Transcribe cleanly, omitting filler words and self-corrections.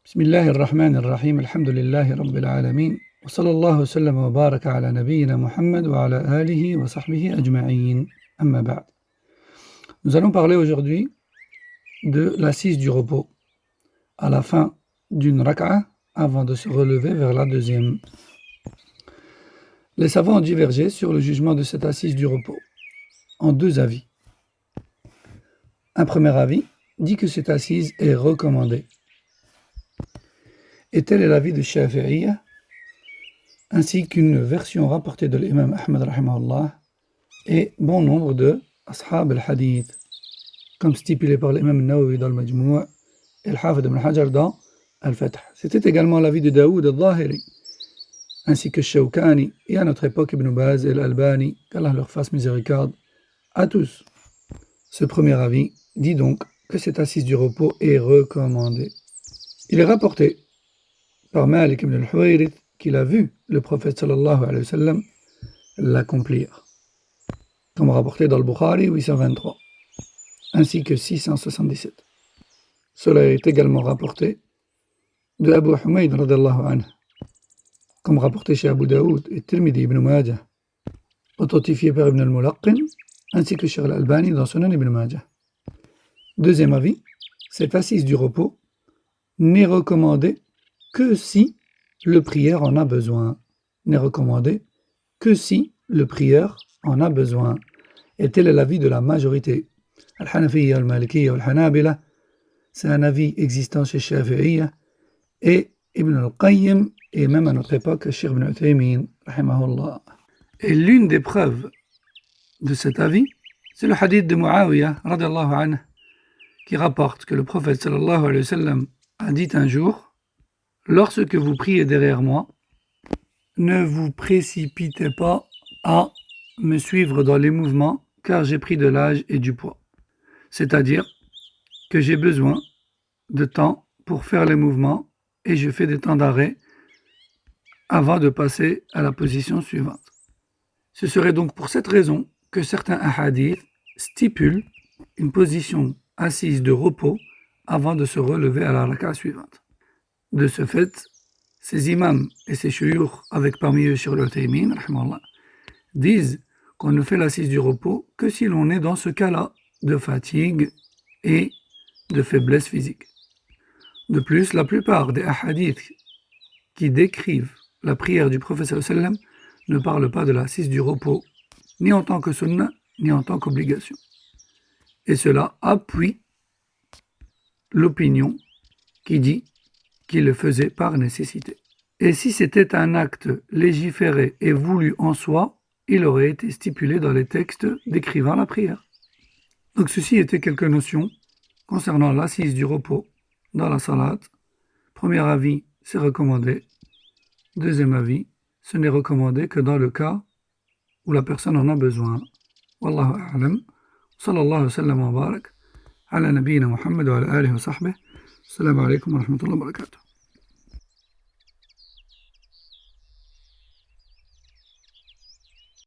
بسم الله الرحمن الرحيم الحمد لله رب العالمين وصلى الله وسلم وبارك على نبينا محمد وعلى آله وصحبه أجمعين أما بعد. Nous allons parler aujourd'hui de l'assise du repos à la fin d'une rak'a avant de se relever vers la deuxième. Les savants ont divergé sur le jugement de cette assise du repos en deux avis. Un premier avis dit que cette assise est recommandée. Et tel est l'avis de Shafi'iyya, ainsi qu'une version rapportée de l'imam Ahmad rahimahullah et bon nombre de ashab al-hadith, comme stipulé par l'imam Nawawi dans le Majmou' et le Hafid ibn Hajar dans Al-Fath. C'était également l'avis de Daoud al-Zahiri, ainsi que Shawkani et à notre époque Ibn Baz et l'Albani, qu'Allah leur fasse miséricorde à tous. Ce premier avis dit donc que cette assise du repos est recommandée. Il est rapporté par Malik ibn al-Huwayrith qu'il a vu le prophète sallallahu alayhi wa sallam l'accomplir, comme rapporté dans le Bukhari 823, ainsi que 677. Cela est également rapporté de Abu Humayd radiyallahu anhu, comme rapporté chez Abu Daoud et Tirmidhi ibn Majah, authentifié par Ibn al-Mulaqqin, ainsi que chez al-Albani dans Sunan ibn Majah. Deuxième avis, cette assise du repos n'est recommandée que si le prieur en a besoin. N'est recommandé que si le prieur en a besoin. Et tel est l'avis de la majorité. Al-Hanafiyya, Al-Malikiyya, Al-Hanabila, c'est un avis existant chez Shafi'iyya et Ibn al-Qayyim, et même à notre époque, Cheikh Ibn Uthaymin, rahimahullah. Et l'une des preuves de cet avis, c'est le hadith de Muawiyah, radiyallahu anhu, qui rapporte que le prophète sallallahu alayhi wa sallam a dit un jour: lorsque vous priez derrière moi, ne vous précipitez pas à me suivre dans les mouvements, car j'ai pris de l'âge et du poids. C'est-à-dire que j'ai besoin de temps pour faire les mouvements et je fais des temps d'arrêt avant de passer à la position suivante. Ce serait donc pour cette raison que certains hadiths stipulent une position assise de repos avant de se relever à la raka suivante. De ce fait, ces imams et ces shuyukh, avec parmi eux Cheikh Al-Uthaymin, disent qu'on ne fait l'assise du repos que si l'on est dans ce cas-là de fatigue et de faiblesse physique. De plus, la plupart des hadiths qui décrivent la prière du prophète sallallahu alayhi wa sallam ne parlent pas de l'assise du repos, ni en tant que sunnah, ni en tant qu'obligation. Et cela appuie l'opinion qui dit qu'il le faisait par nécessité. Et si c'était un acte légiféré et voulu en soi, il aurait été stipulé dans les textes décrivant la prière. Donc ceci était quelques notions concernant l'assise du repos dans la salat. Premier avis, c'est recommandé. Deuxième avis, ce n'est recommandé que dans le cas où la personne en a besoin. Wallahu a'lam. Sallallahu wa sallam wa barak ala nabiyyina Muhammad wa ala alihi wa sahbihi. Assalamu alaikum wa rahmatullahi wa barakatuh.